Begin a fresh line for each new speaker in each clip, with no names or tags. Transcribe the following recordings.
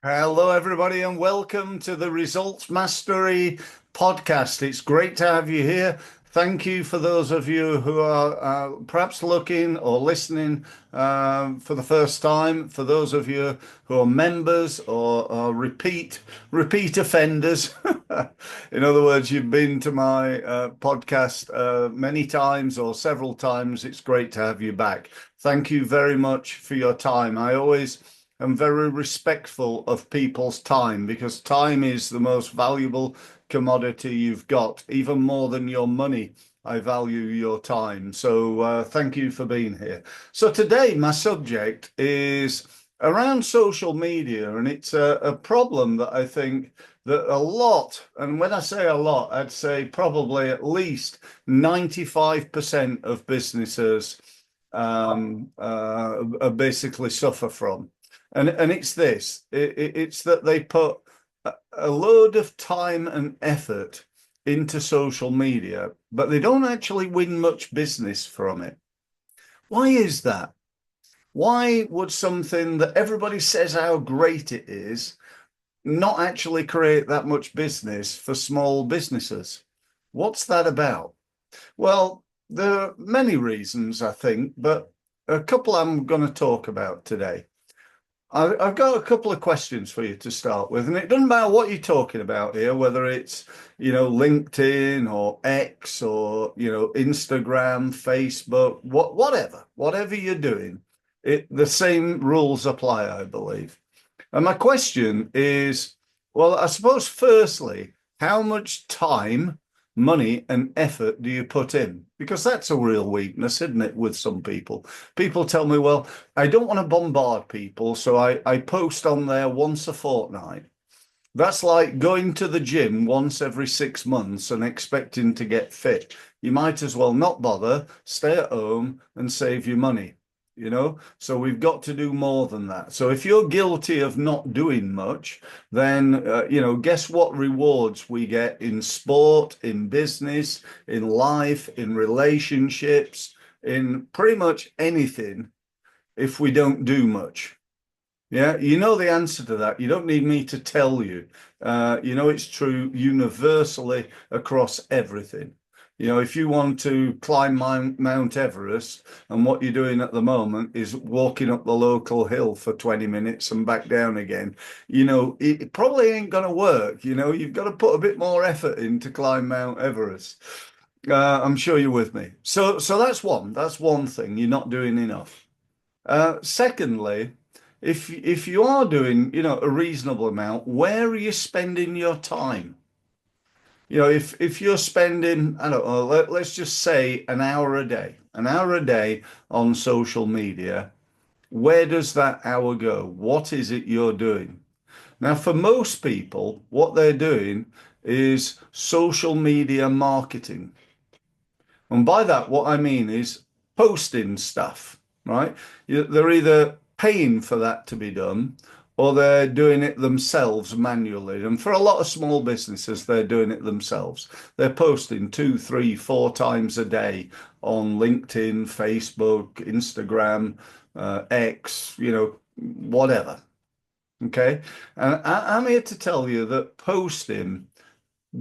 Hello, everybody, and welcome to the Results Mastery podcast. It's great to have you here. Thank you for those of you who are perhaps looking or listening for the first time. For those of you who are members or repeat offenders, in other words, you've been to my podcast many times or several times. It's great to have you back. Thank you very much for your time. I'm very respectful of people's time because time is the most valuable commodity you've got, even more than your money. I value your time. So thank you for being here. So today, my subject is around social media, and it's a problem that I think that a lot, and when I say a lot, I'd say probably at least 95% of businesses basically suffer from. And it's this, it's that they put a load of time and effort into social media, but they don't actually win much business from it. Why is that? Why would something that everybody says how great it is not actually create that much business for small businesses? What's that about? Well, there are many reasons, I think, but a couple I'm going to talk about today. I've got a couple of questions for you to start with, and it doesn't matter what you're talking about here, whether it's, LinkedIn or X or, Instagram, Facebook, whatever you're doing, the same rules apply, I believe. And my question is, well, I suppose firstly, how much time, money, and effort do you put in? Because that's a real weakness, isn't it, with some people? People tell me, well, I don't want to bombard people, so I post on there once a fortnight. That's like going to the gym once every 6 months and expecting to get fit. You might as well not bother, stay at home and save your money. So we've got to do more than that. So if you're guilty of not doing much, then guess what rewards we get in sport, in business, in life, in relationships, in pretty much anything if we don't do much. Yeah, you know the answer to that. You don't need me to tell you. It's true universally across everything. If you want to climb Mount Everest and what you're doing at the moment is walking up the local hill for 20 minutes and back down again, it probably ain't going to work. You've got to put a bit more effort in to climb Mount Everest. I'm sure you're with me. So that's one. That's one thing. You're not doing enough. Secondly, if you are doing, a reasonable amount, where are you spending your time? If you're spending, I don't know, let's just say an hour a day on social media, where does that hour go? What is it you're doing? Now, for most people, what they're doing is social media marketing. And by that, what I mean is posting stuff, right? They're either paying for that to be done or they're doing it themselves manually. And for a lot of small businesses, they're doing it themselves. They're posting 2, 3, 4 times a day on LinkedIn, Facebook, Instagram, X, whatever. Okay. And I'm here to tell you that posting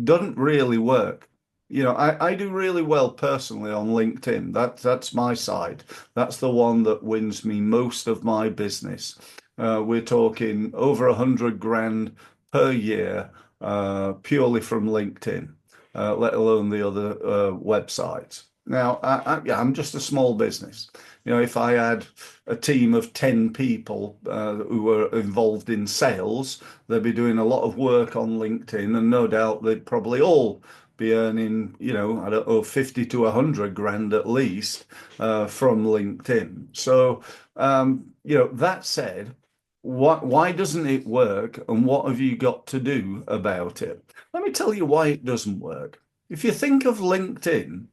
doesn't really work. I do really well personally on LinkedIn. That's my side. That's the one that wins me most of my business. We're talking over 100 grand per year, purely from LinkedIn, let alone the other websites. Now, yeah, I'm just a small business. If I had a team of 10 people who were involved in sales, they'd be doing a lot of work on LinkedIn, and no doubt they'd probably all be earning, I don't know, 50 to 100 grand at least from LinkedIn. So, that said, why doesn't it work, and what have you got to do about it? Let me tell you why it doesn't work. If you think of LinkedIn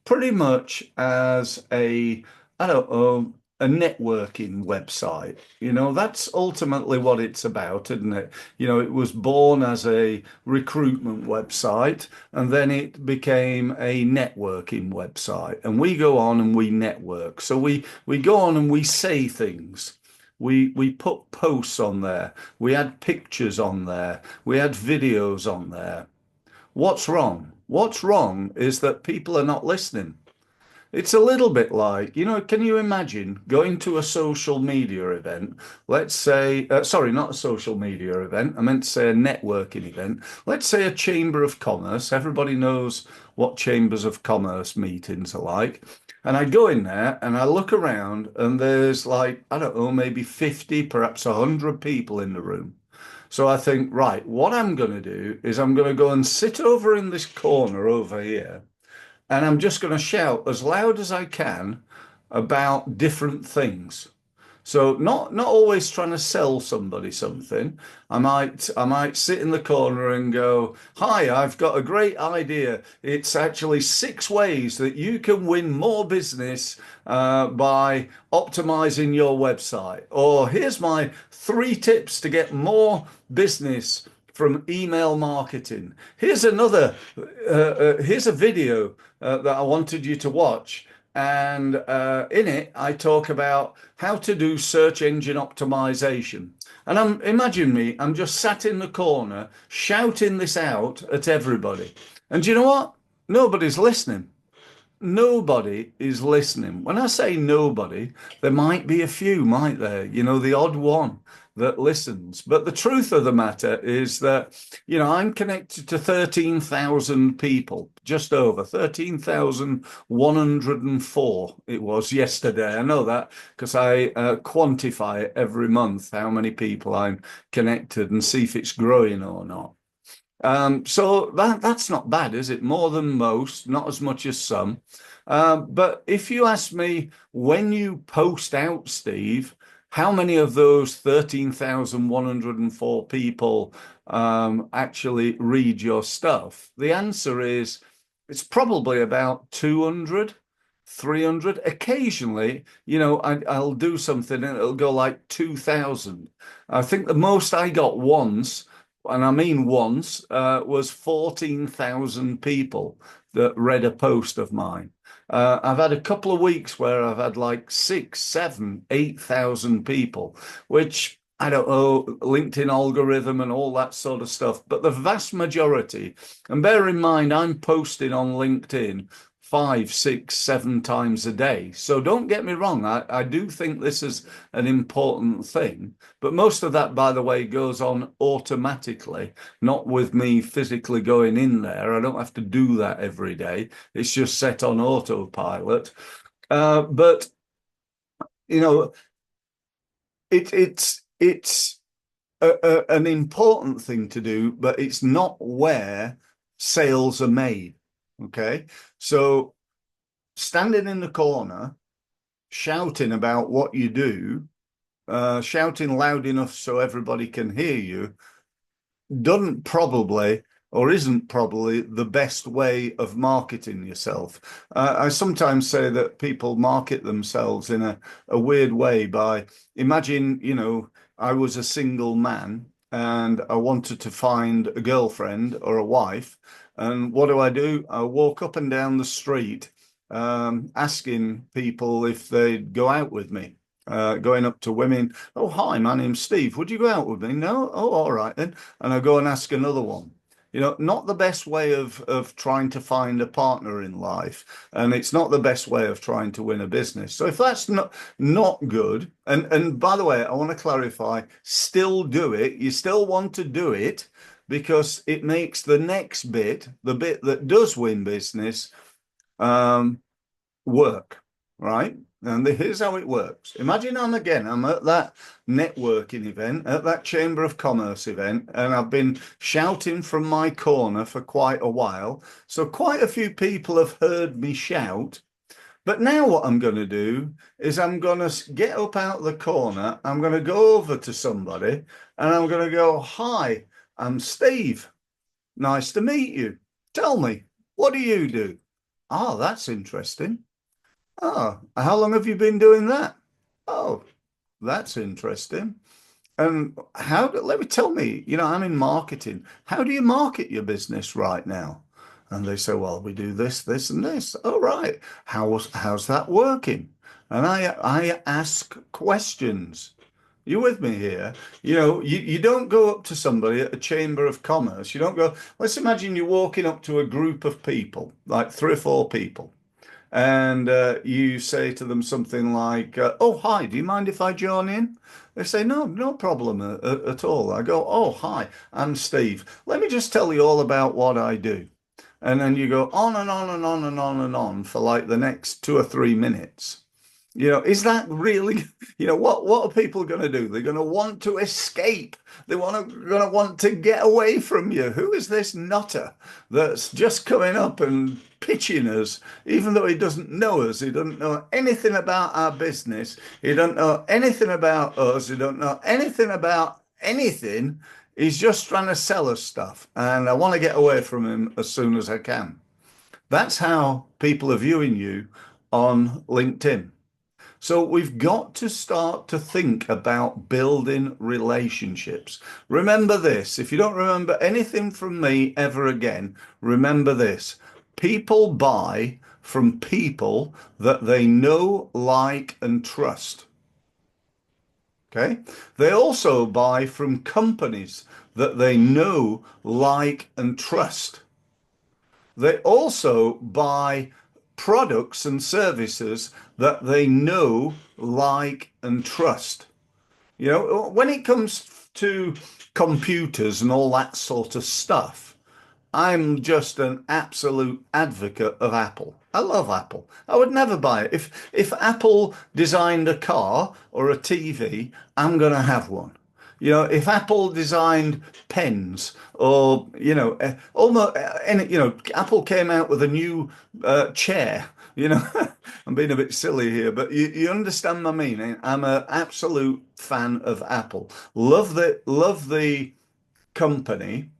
pretty much as I don't know, a networking website. That's ultimately what it's about, isn't it? It was born as a recruitment website and then it became a networking website. And we go on and we network. So we go on and we say things. We put posts on there. We had pictures on there. We had videos on there. What's wrong? What's wrong is that people are not listening. It's a little bit like, can you imagine going to a social media event? Let's say, sorry, not a social media event. I meant to say a networking event. Let's say a chamber of commerce. Everybody knows what chambers of commerce meetings are like. And I go in there and I look around and there's like, I don't know, maybe 50, perhaps 100 people in the room. So I think, right, what I'm going to do is I'm going to go and sit over in this corner over here and I'm just going to shout as loud as I can about different things. So not always trying to sell somebody something. I might sit in the corner and go, "Hi, I've got a great idea. It's actually 6 ways that you can win more business by optimizing your website." Or here's my 3 tips to get more business from email marketing. Here's a video that I wanted you to watch. And in it, I talk about how to do search engine optimization. And imagine me, I'm just sat in the corner shouting this out at everybody. And you know what? Nobody's listening. Nobody is listening. When I say nobody, there might be a few, might there? The odd one that listens. But the truth of the matter is that, I'm connected to 13,000 people, just over 13,104 it was yesterday. I know that because I quantify it every month, how many people I'm connected and see if it's growing or not. So that's not bad, is it? More than most, not as much as some. But if you ask me, when you post out, Steve, how many of those 13,104 people actually read your stuff? The answer is it's probably about 200, 300. Occasionally, I'll do something and it'll go like 2,000. I think the most I got once, and I mean once, was 14,000 people that read a post of mine. I've had a couple of weeks where I've had like 6, 7, 8,000 people, which I don't know, LinkedIn algorithm and all that sort of stuff. But the vast majority, and bear in mind, I'm posting on LinkedIn 5, 6, 7 times a day. So don't get me wrong, I do think this is an important thing. But most of that, by the way, goes on automatically, not with me physically going in there. I don't have to do that every day. It's just set on autopilot. But you know, it's an important thing to do, but it's not where sales are made. Okay, so standing in the corner, shouting about what you do, shouting loud enough so everybody can hear you, doesn't probably or isn't probably the best way of marketing yourself. I sometimes say that people market themselves in a weird way by imagine, I was a single man and I wanted to find a girlfriend or a wife. And what do? I walk up and down the street asking people if they'd go out with me. Going up to women, "Oh, hi, my name's Steve. Would you go out with me?" "No." "Oh, all right then." And I go and ask another one. Not the best way of trying to find a partner in life, and it's not the best way of trying to win a business. So if that's not good, and by the way, I want to clarify, still do it. You still want to do it because it makes the next bit, the bit that does win business, work, right? And here's how it works. Imagine I'm at that networking event, at that Chamber of Commerce event, and I've been shouting from my corner for quite a while. So quite a few people have heard me shout. But now what I'm going to do is I'm going to get up out of the corner. I'm going to go over to somebody and I'm going to go, "Hi, I'm Steve. Nice to meet you. Tell me, what do you do?" "Oh, that's interesting." "Oh, how long have you been doing that?" "Oh, that's interesting." "And let me tell me, I'm in marketing. How do you market your business right now?" And they say, "Well, we do this, this, and this." "Oh, right. How's that working?" And I ask questions. You with me here? You know, you don't go up to somebody at a chamber of commerce. You don't go, let's imagine you're walking up to a group of people, like three or four people, and you say to them something like, "Oh, hi, do you mind if I join in?" They say, "No, no problem at all." I go, "Oh, hi, I'm Steve. Let me just tell you all about what I do." And then you go on and on and on and on and on for like the next 2 or 3 minutes. You know, is that really, what are people going to do? They're going to want to escape. Going to want to get away from you. Who is this nutter that's just coming up and pitching us, even though he doesn't know us? He doesn't know anything about our business. He doesn't know anything about us. He don't know anything about anything. He's just trying to sell us stuff, and I want to get away from him as soon as I can. That's how people are viewing you on LinkedIn. So we've got to start to think about building relationships. Remember this. If you don't remember anything from me ever again, remember this. People buy from people that they know, like, and trust. Okay. They also buy from companies that they know, like, and trust. They also buy products and services that they know, like, and trust. You know, when it comes to computers and all that sort of stuff, I'm just an absolute advocate of Apple. I love Apple. I would never buy it. If Apple designed a car or a TV, I'm going to have one. You know, if Apple designed pens or, almost any, Apple came out with a new chair, you know, I'm being a bit silly here, but you understand my meaning. I'm an absolute fan of Apple. Love the company,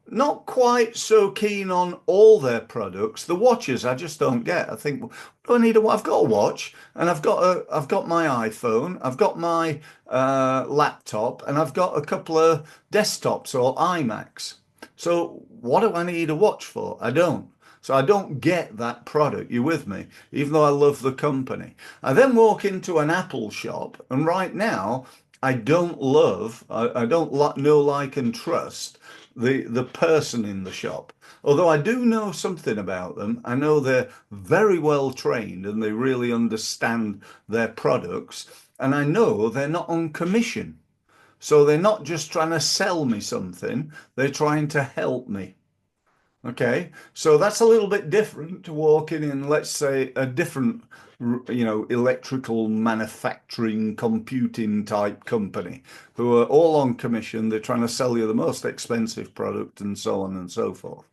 not quite so keen on all their products. The watches I just don't get. I think, do I need a? I've got a watch, and I've got my iPhone, I've got my laptop, and I've got a couple of desktops or iMacs. So what do I need a watch for? I don't. So I don't get that product. You with me? Even though I love the company. I then walk into an Apple shop, and right now I don't know, like, and trust the person in the shop. Although I do know something about them, I know they're very well trained and they really understand their products. And I know they're not on commission. So they're not just trying to sell me something, they're trying to help me. Okay, so that's a little bit different to walking in, let's say, a different, electrical manufacturing, computing type company who are all on commission. They're trying to sell you the most expensive product and so on and so forth.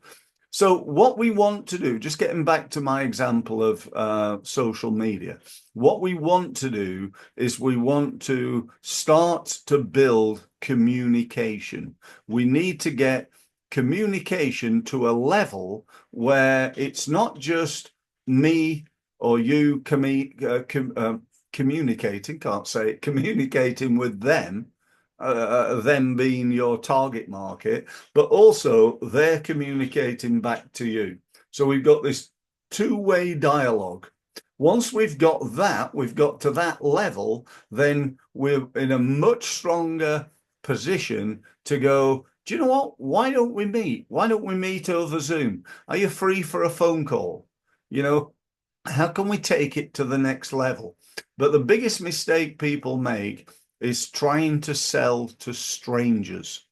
So what we want to do, just getting back to my example of social media, what we want to do is we want to start to build communication. We need to get communication to a level where it's not just me or you communicating, can't say it, communicating with them being your target market, but also they're communicating back to you. So we've got this two-way dialogue. Once we've got that, we've got to that level, then we're in a much stronger position to go, do you know what? Why don't we meet? Why don't we meet over Zoom? Are you free for a phone call? You know, how can we take it to the next level? But the biggest mistake people make is trying to sell to strangers,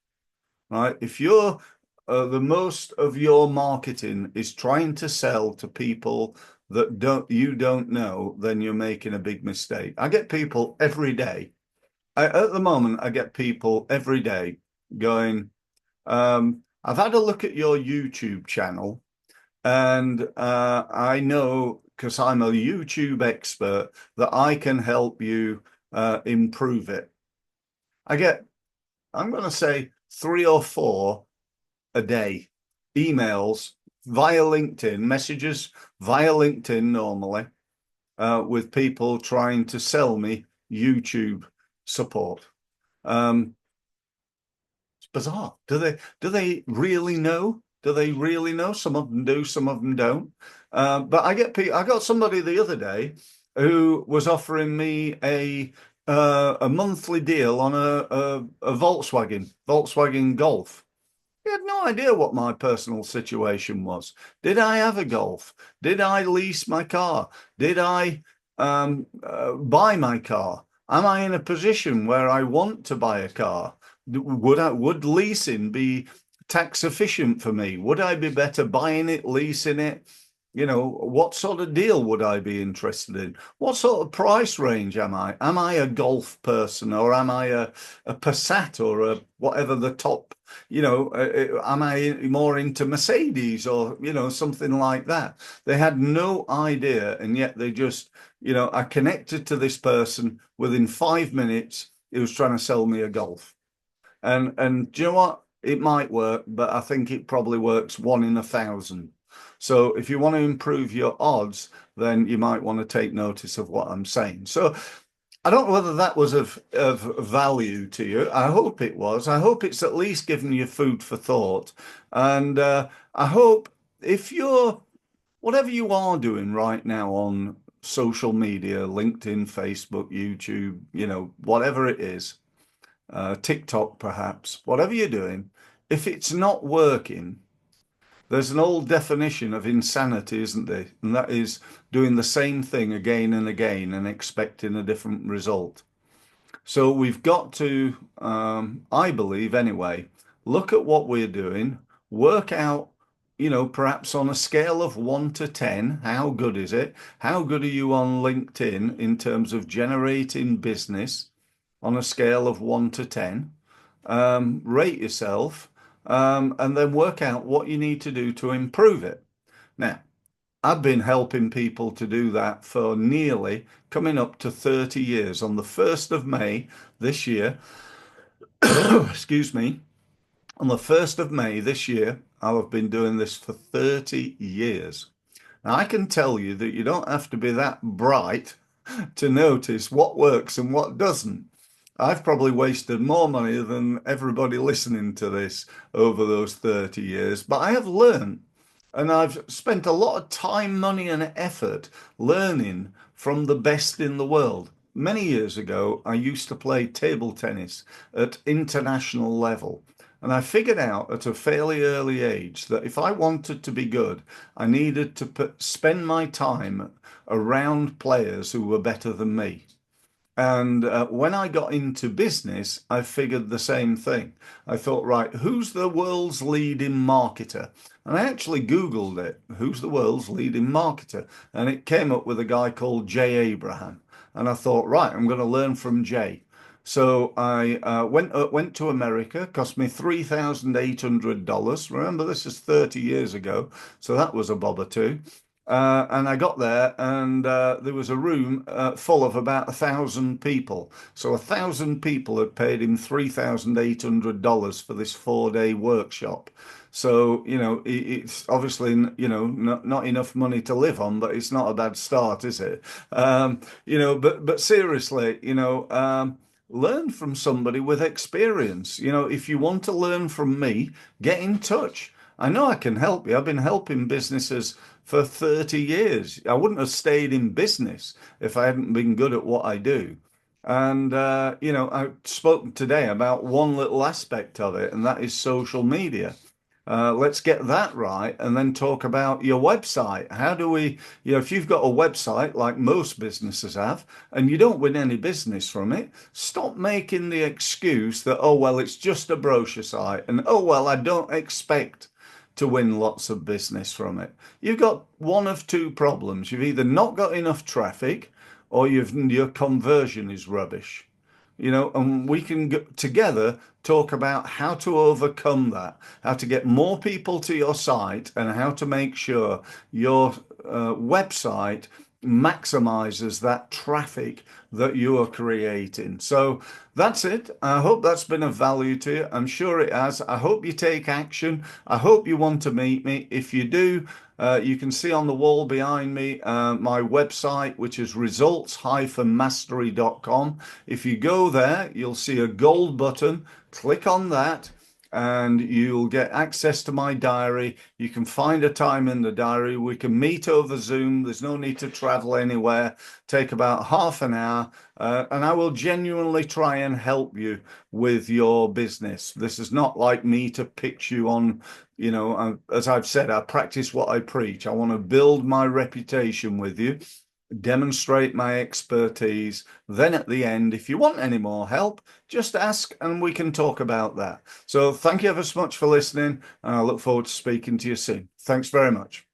right? If you're the most of your marketing is trying to sell to people that don't know, then you're making a big mistake. I get people every day. At the moment, I get people every day going, I've had a look at your YouTube channel, and I know because I'm a YouTube expert that I can help you improve it. I get, I'm going to say 3 or 4 a day emails via LinkedIn, messages via LinkedIn normally, with people trying to sell me YouTube support. Um, it's bizarre. Do they really know? Do they really know? Some of them do, some of them don't. But I got somebody the other day who was offering me a a monthly deal on a Volkswagen Golf. He had no idea what my personal situation was. Did I have a Golf? Did I lease my car? Did I buy my car? Am I in a position where I want to buy a car? Would leasing be tax efficient for me? Would I be better buying it, leasing it? You know, what sort of deal would I be interested in? What sort of price range am I? Am I a Golf person, or am I a Passat, or a whatever the top, am I more into Mercedes, or, something like that? They had no idea. And yet they just, I connected to this person within 5 minutes. He was trying to sell me a Golf. And do you know what? It might work, but I think it probably works one in 1,000. So if you want to improve your odds, then you might want to take notice of what I'm saying. So I don't know whether that was of value to you. I hope it was. I hope it's at least given you food for thought. And I hope, if you're, whatever you are doing right now on social media, LinkedIn, Facebook, YouTube, whatever it is, TikTok perhaps, whatever you're doing, if it's not working, there's an old definition of insanity, isn't there? And that is doing the same thing again and again and expecting a different result. So we've got to, I believe anyway, look at what we're doing, work out, perhaps on a scale of 1 to 10, how good is it? How good are you on LinkedIn in terms of generating business on a scale of 1 to 10? Rate yourself, and then work out what you need to do to improve it. Now, I've been helping people to do that for nearly coming up to 30 years. On the 1st of May this year, excuse me, on the 1st of May this year, I've been doing this for 30 years. Now, I can tell you that you don't have to be that bright to notice what works and what doesn't. I've probably wasted more money than everybody listening to this over those 30 years, but I have learned, and I've spent a lot of time, money, and effort learning from the best in the world. Many years ago, I used to play table tennis at international level. And I figured out at a fairly early age that if I wanted to be good, I needed to spend my time around players who were better than me. And when I got into business, I figured the same thing. I thought, right, who's the world's leading marketer? And I actually Googled it, who's the world's leading marketer? And it came up with a guy called Jay Abraham. And I thought, right, I'm going to learn from Jay. So I went to America, cost me $3,800. Remember, this is 30 years ago, so that was a bob or two. And I got there, and there was a room full of about 1,000 people. So 1,000 people had paid him $3,800 for this 4-day workshop. So, it's obviously, not enough money to live on, but it's not a bad start, is it? But seriously, learn from somebody with experience. If you want to learn from me, get in touch. I know I can help you. I've been helping businesses for 30 years. I wouldn't have stayed in business if I hadn't been good at what I do. And, I spoke today about one little aspect of it, and that is social media. Let's get that right and then talk about your website. How do we, if you've got a website like most businesses have and you don't win any business from it, stop making the excuse that, oh, well, it's just a brochure site, and oh, well, I don't expect to win lots of business from it. You've got one of two problems. You've either not got enough traffic, or your conversion is rubbish. And we can together talk about how to overcome that, how to get more people to your site, and how to make sure your website maximizes that traffic that you are creating. So that's it. I hope that's been of value to you. I'm sure it has. I hope you take action. I hope you want to meet me. If you do, you can see on the wall behind me my website, which is results-mastery.com. If you go there, you'll see a gold button. Click on that. and you'll get access to my diary. You can find a time in the diary. We can meet over Zoom. There's no need to travel anywhere. Take about half an hour, and I will genuinely try and help you with your business. This is not like me to pitch you on, as I've said, I practice what I preach. I want to build my reputation with you, demonstrate my expertise. Then at the end, if you want any more help, just ask and we can talk about that. So thank you ever so much for listening, and I look forward to speaking to you soon. Thanks very much.